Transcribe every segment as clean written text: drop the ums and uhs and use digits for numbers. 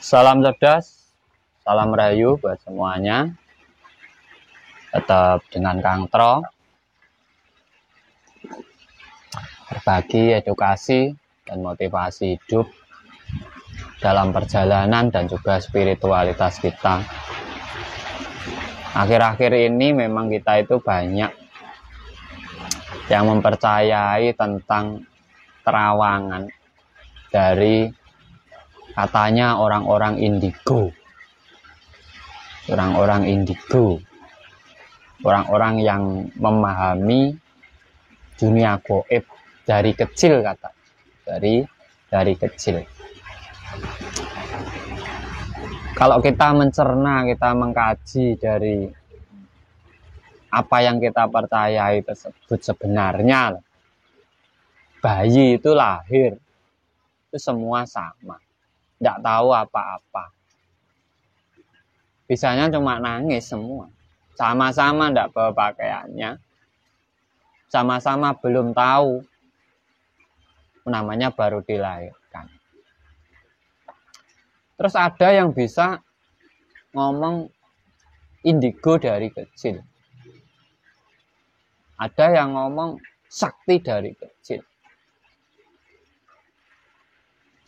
Salam cerdas, salam rahayu buat semuanya. Tetap dengan Kang Tro, berbagi edukasi dan motivasi hidup dalam perjalanan dan juga spiritualitas kita. Akhir-akhir ini memang kita itu banyak yang mempercayai tentang terawangan dari katanya orang-orang indigo. Orang-orang indigo, orang-orang yang memahami dunia gaib dari kecil, kata dari kecil. Kalau kita mencerna, kita mengkaji dari apa yang kita percayai tersebut, sebenarnya bayi itu lahir itu semua sama, tidak tahu apa-apa. Bisanya cuma nangis semua. Sama-sama tidak bawa pakaiannya. Sama-sama belum tahu. Namanya baru dilahirkan. Terus ada yang bisa ngomong indigo dari kecil. Ada yang ngomong sakti dari kecil.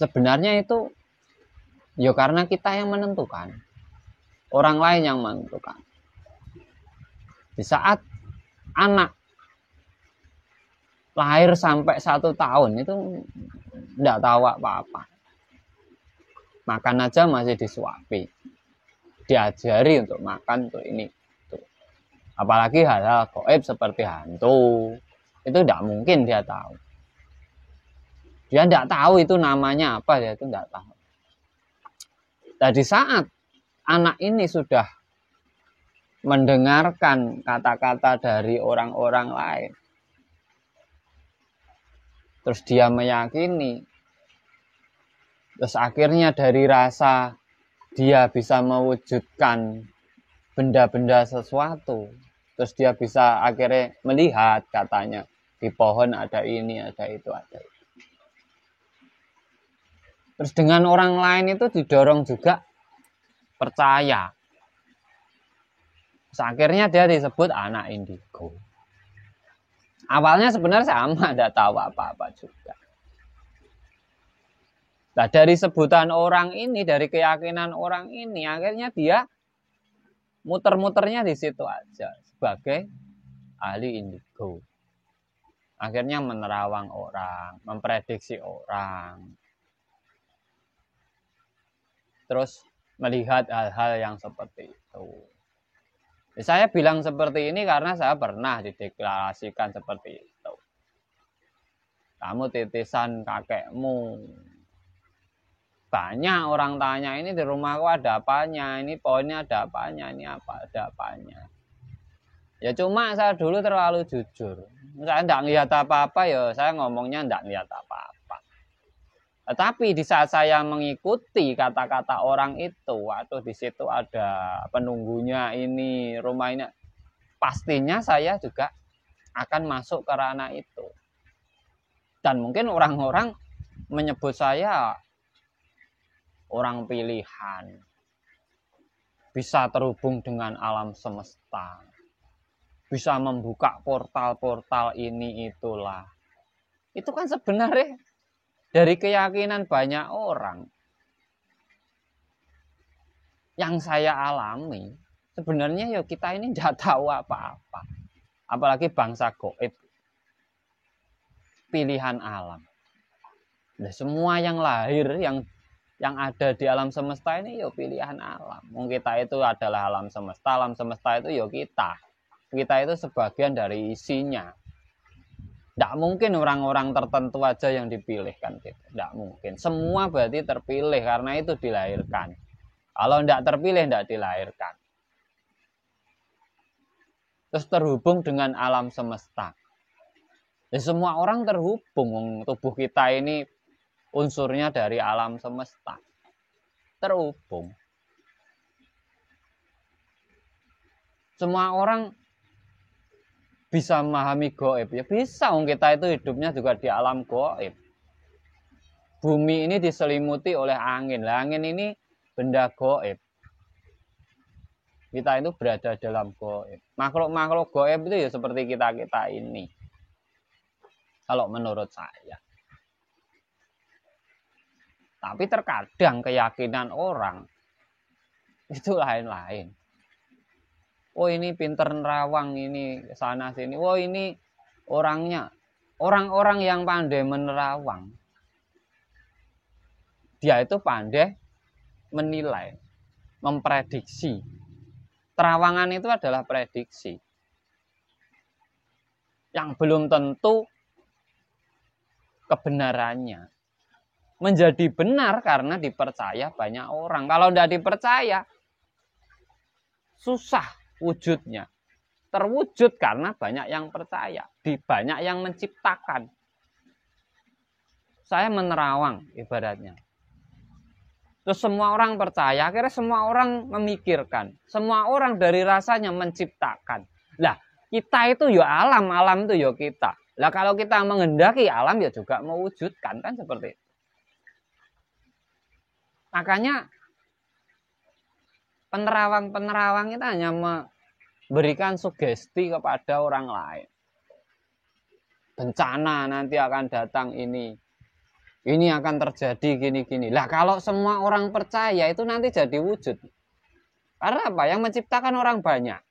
Sebenarnya itu ya karena kita yang menentukan. Orang lain yang menentukan. Di saat anak lahir sampai 1 tahun itu tidak tahu apa-apa. Makan aja masih disuapi. Diajari untuk makan, untuk ini. Tuh. Apalagi hal-hal gaib seperti hantu. Itu tidak mungkin dia tahu. Dia tidak tahu itu namanya apa, dia itu tidak tahu. Nah, di saat anak ini sudah mendengarkan kata-kata dari orang-orang lain, terus dia meyakini, terus akhirnya dari rasa dia bisa mewujudkan benda-benda sesuatu, terus dia bisa akhirnya melihat, katanya di pohon ada ini, ada itu, ada itu. Terus dengan orang lain itu didorong juga percaya. Terus akhirnya dia disebut anak indigo. Awalnya sebenarnya sama, tidak tahu apa-apa juga. Nah, dari sebutan orang ini, dari keyakinan orang ini, akhirnya dia muter-muternya di situ aja sebagai ahli indigo. Akhirnya menerawang orang, memprediksi orang. Terus melihat hal-hal yang seperti itu. Saya bilang seperti ini karena saya pernah dideklarasikan seperti itu. Kamu titisan kakekmu. Banyak orang tanya, ini di rumahku ada apanya, ini pohonnya ada apanya, ini apa ada apanya. Ya cuma saya dulu terlalu jujur. Saya tidak lihat apa-apa, ya saya ngomongnya tidak lihat apa-apa. Tetapi di saat saya mengikuti kata-kata orang itu, atau di situ ada penunggunya ini, rumah ini, pastinya saya juga akan masuk ke ranah itu. Dan mungkin orang-orang menyebut saya orang pilihan, bisa terhubung dengan alam semesta, bisa membuka portal-portal ini itulah. Itu kan sebenarnya dari keyakinan banyak orang yang saya alami. Sebenarnya ya kita ini tidak tahu apa-apa. Apalagi bangsa gaib. Pilihan alam. Nah, semua yang lahir, yang ada di alam semesta ini ya pilihan alam. Kita itu adalah alam semesta itu ya kita. Kita itu sebagian dari isinya. Tidak mungkin orang-orang tertentu aja yang dipilihkan. Tidak mungkin. Semua berarti terpilih karena itu dilahirkan. Kalau tidak terpilih, tidak dilahirkan. Terus terhubung dengan alam semesta. Ya, semua orang terhubung. Tubuh kita ini unsurnya dari alam semesta. Terhubung. Semua orang bisa memahami gaib, ya bisa. Kita itu hidupnya juga di alam gaib. Bumi ini diselimuti oleh angin. Angin ini benda gaib. Kita itu berada dalam gaib. Makhluk-makhluk gaib itu ya seperti kita-kita ini. Kalau menurut saya. Tapi terkadang keyakinan orang itu lain-lain. Oh ini pinter nerawang, ini sana sini. Oh ini orangnya. Orang-orang yang pandai menerawang. Dia itu pandai menilai, memprediksi. Terawangan itu adalah prediksi. Yang belum tentu kebenarannya. Menjadi benar karena dipercaya banyak orang. Kalau tidak dipercaya, susah wujudnya. Terwujud karena banyak yang percaya. Banyak yang menciptakan. Saya menerawang ibaratnya. Terus semua orang percaya, akhirnya semua orang memikirkan. Semua orang dari rasanya menciptakan. Lah, kita itu ya alam, alam itu ya kita. Lah kalau kita menghendaki, alam ya juga mewujudkan, kan seperti itu. Makanya penerawang-penerawang itu hanya memberikan sugesti kepada orang lain. Bencana nanti akan datang ini. Ini akan terjadi gini-gini. Lah kalau semua orang percaya itu nanti jadi wujud. Karena apa? Yang menciptakan orang banyak.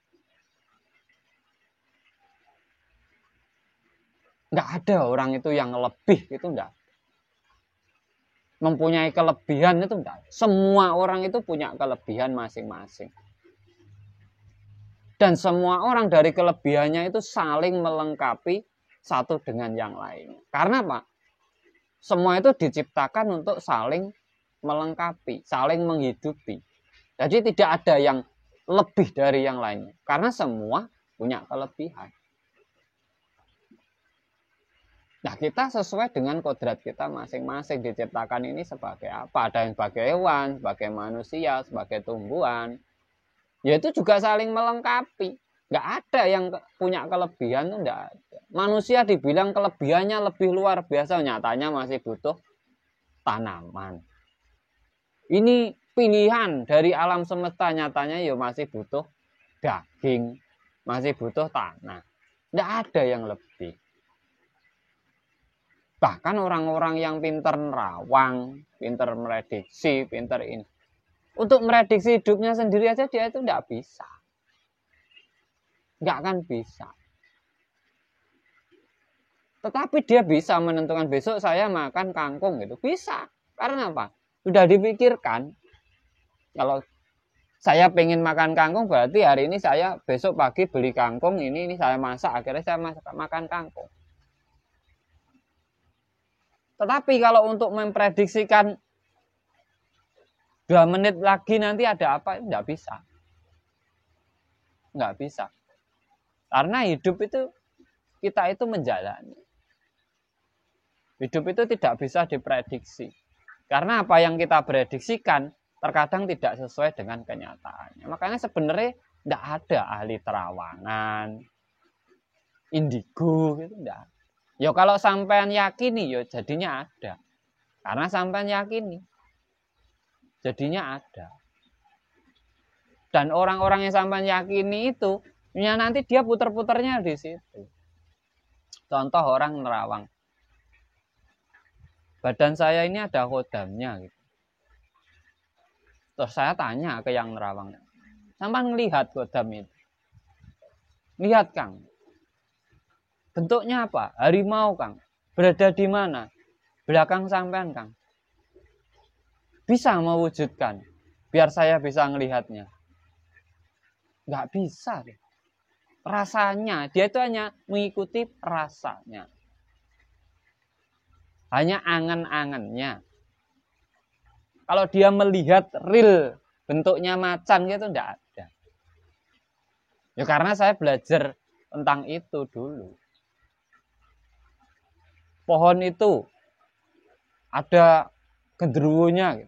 Nggak ada orang itu yang lebih, itu enggak. Mempunyai kelebihan itu enggak. Semua orang itu punya kelebihan masing-masing. Dan semua orang dari kelebihannya itu saling melengkapi satu dengan yang lain. Karena apa? Semua itu diciptakan untuk saling melengkapi, saling menghidupi. Jadi tidak ada yang lebih dari yang lainnya. Karena semua punya kelebihan. Nah kita sesuai dengan kodrat kita masing-masing diciptakan ini sebagai apa? Ada yang sebagai hewan, sebagai manusia, sebagai tumbuhan. Ya itu juga saling melengkapi. Nggak ada yang punya kelebihan itu nggak ada. Manusia dibilang kelebihannya lebih luar biasa, nyatanya masih butuh tanaman. Ini pilihan dari alam semesta, nyatanya ya masih butuh daging, masih butuh tanah. Nggak ada yang lebih. Bahkan orang-orang yang pinter nerawang, pinter merediksi, pinter ini. Untuk merediksi hidupnya sendiri aja dia itu nggak bisa. Nggak akan bisa. Tetapi dia bisa menentukan besok saya makan kangkung gitu. Bisa. Karena apa? Sudah dipikirkan. Kalau saya pengen makan kangkung berarti hari ini saya besok pagi beli kangkung ini saya masak. Akhirnya saya makan kangkung. Tetapi kalau untuk memprediksikan 2 menit lagi nanti ada apa, nggak bisa. Nggak bisa. Karena hidup itu, kita itu menjalani. Hidup itu tidak bisa diprediksi. Karena apa yang kita prediksikan, terkadang tidak sesuai dengan kenyataannya. Makanya sebenarnya nggak ada ahli terawangan, indigo, gitu enggak. Ya kalau sampean yakini, ya jadinya ada. Karena sampean yakini, jadinya ada. Dan orang-orang yang sampean yakini itu, ya nanti dia puter-puternya di situ. Contoh orang nerawang. Badan saya ini ada khodamnya. Gitu. Terus saya tanya ke yang nerawang. Sampean ngelihat khodam itu. Lihat Kang. Bentuknya apa? Harimau Kang. Berada di mana? Belakang sampean Kang. Bisa mewujudkan. Biar saya bisa ngelihatnya. Nggak bisa. Rasanya. Dia itu hanya mengikuti rasanya. Hanya angan-angannya. Kalau dia melihat real bentuknya macan gitu enggak ada. Ya karena saya belajar tentang itu dulu. Pohon itu ada genderuwonya.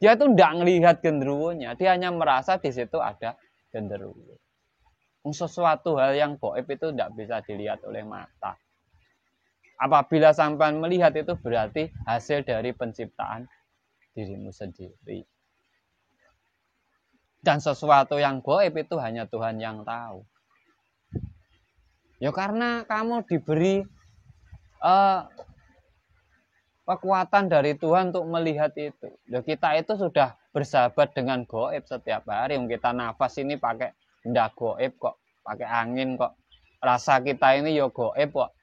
Dia tuh enggak ngelihat genderuwonya, dia hanya merasa di situ ada genderuwo. Sesuatu hal yang gaib itu enggak bisa dilihat oleh mata. Apabila sampean melihat itu berarti hasil dari penciptaan dirimu sendiri. Dan sesuatu yang gaib itu hanya Tuhan yang tahu. Ya karena kamu diberi kekuatan dari Tuhan untuk melihat itu. Ya kita itu sudah bersahabat dengan gaib setiap hari. Kita nafas ini pakai benda gaib kok, pakai angin kok. Rasa kita ini ya gaib kok.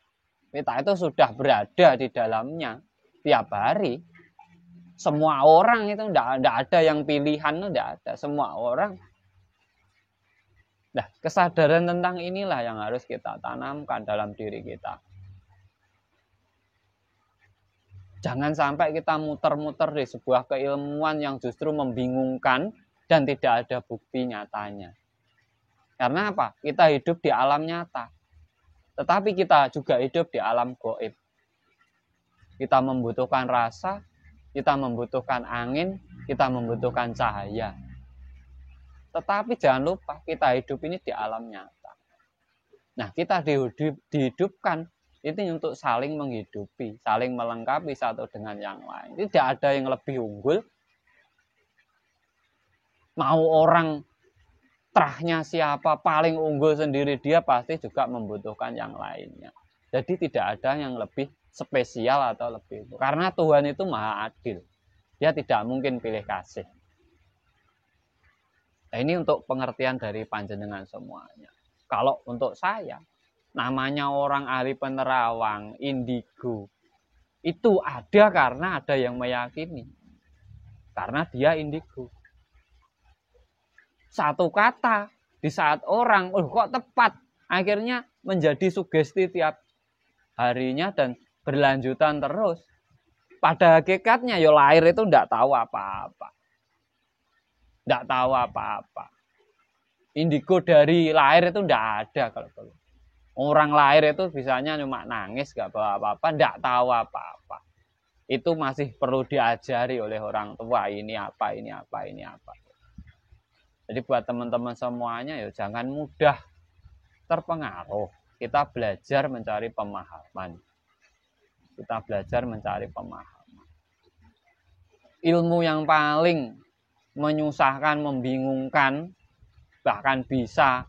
Kita itu sudah berada di dalamnya tiap hari. Semua orang itu tidak ada yang pilihan, tidak ada. Semua orang. Nah, kesadaran tentang inilah yang harus kita tanamkan dalam diri kita. Jangan sampai kita muter-muter di sebuah keilmuan yang justru membingungkan dan tidak ada bukti nyatanya. Karena apa? Kita hidup di alam nyata. Tetapi kita juga hidup di alam gaib. Kita membutuhkan rasa, kita membutuhkan angin, kita membutuhkan cahaya. Tetapi jangan lupa kita hidup ini di alam nyata. Nah, kita dihidupkan itu untuk saling menghidupi, saling melengkapi satu dengan yang lain. Tidak ada yang lebih unggul. Mau orang terahnya siapa, paling unggul sendiri, dia pasti juga membutuhkan yang lainnya. Jadi tidak ada yang lebih spesial atau lebih. Karena Tuhan itu maha adil. Dia tidak mungkin pilih kasih. Nah, ini untuk pengertian dari panjenengan semuanya. Kalau untuk saya, namanya orang ahli penerawang, indigo, itu ada karena ada yang meyakini. Karena dia indigo. Satu kata di saat orang, kok tepat, akhirnya menjadi sugesti tiap harinya dan berlanjutan terus. Pada hakikatnya ya lahir itu tidak tahu apa-apa. Tidak tahu apa-apa. Indigo dari lahir itu tidak ada kalau perlu. Orang lahir itu bisanya cuma nangis, gak bawa apa-apa, tidak tahu apa-apa. Itu masih perlu diajari oleh orang tua, ini apa, ini apa, ini apa. Jadi buat teman-teman semuanya, ya jangan mudah terpengaruh. Kita belajar mencari pemahaman. Kita belajar mencari pemahaman. Ilmu yang paling menyusahkan, membingungkan, bahkan bisa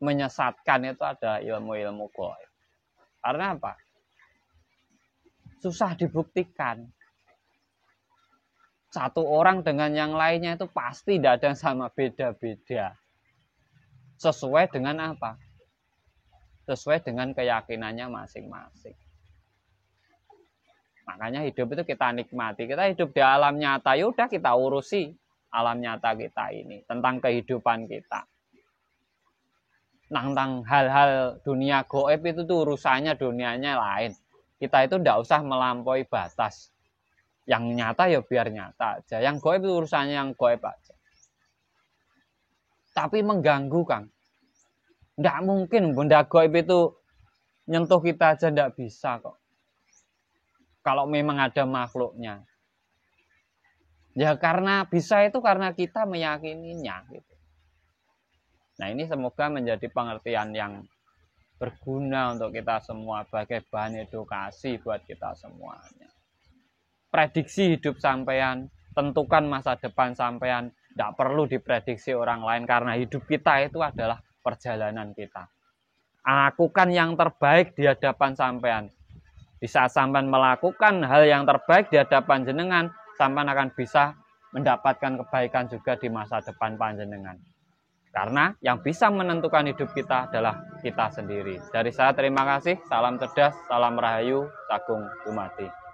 menyesatkan itu ada ilmu-ilmu gaib. Karena apa? Susah dibuktikan. Satu orang dengan yang lainnya itu pasti tidak ada yang sama, beda-beda. Sesuai dengan apa? Sesuai dengan keyakinannya masing-masing. Makanya hidup itu kita nikmati. Kita hidup di alam nyata, yaudah kita urusi alam nyata kita ini. Tentang kehidupan kita. Tentang hal-hal dunia gaib itu tuh urusannya dunianya lain. Kita itu tidak usah melampaui batas. Yang nyata ya biar nyata aja. Yang gaib itu urusannya yang gaib aja. Tapi mengganggu, Kang. Tidak mungkin benda gaib itu nyentuh kita aja tidak bisa kok. Kalau memang ada makhluknya. Ya karena bisa itu karena kita meyakininya gitu. Nah, ini semoga menjadi pengertian yang berguna untuk kita semua sebagai bahan edukasi buat kita semuanya. Prediksi hidup sampean, tentukan masa depan sampean, tidak perlu diprediksi orang lain karena hidup kita itu adalah perjalanan kita. Lakukan yang terbaik di hadapan sampean. Di saat sampean melakukan hal yang terbaik di hadapan jenengan, sampean akan bisa mendapatkan kebaikan juga di masa depan panjenengan. Karena yang bisa menentukan hidup kita adalah kita sendiri. Dari saya terima kasih, salam cerdas, salam rahayu, Sagung Dumadi.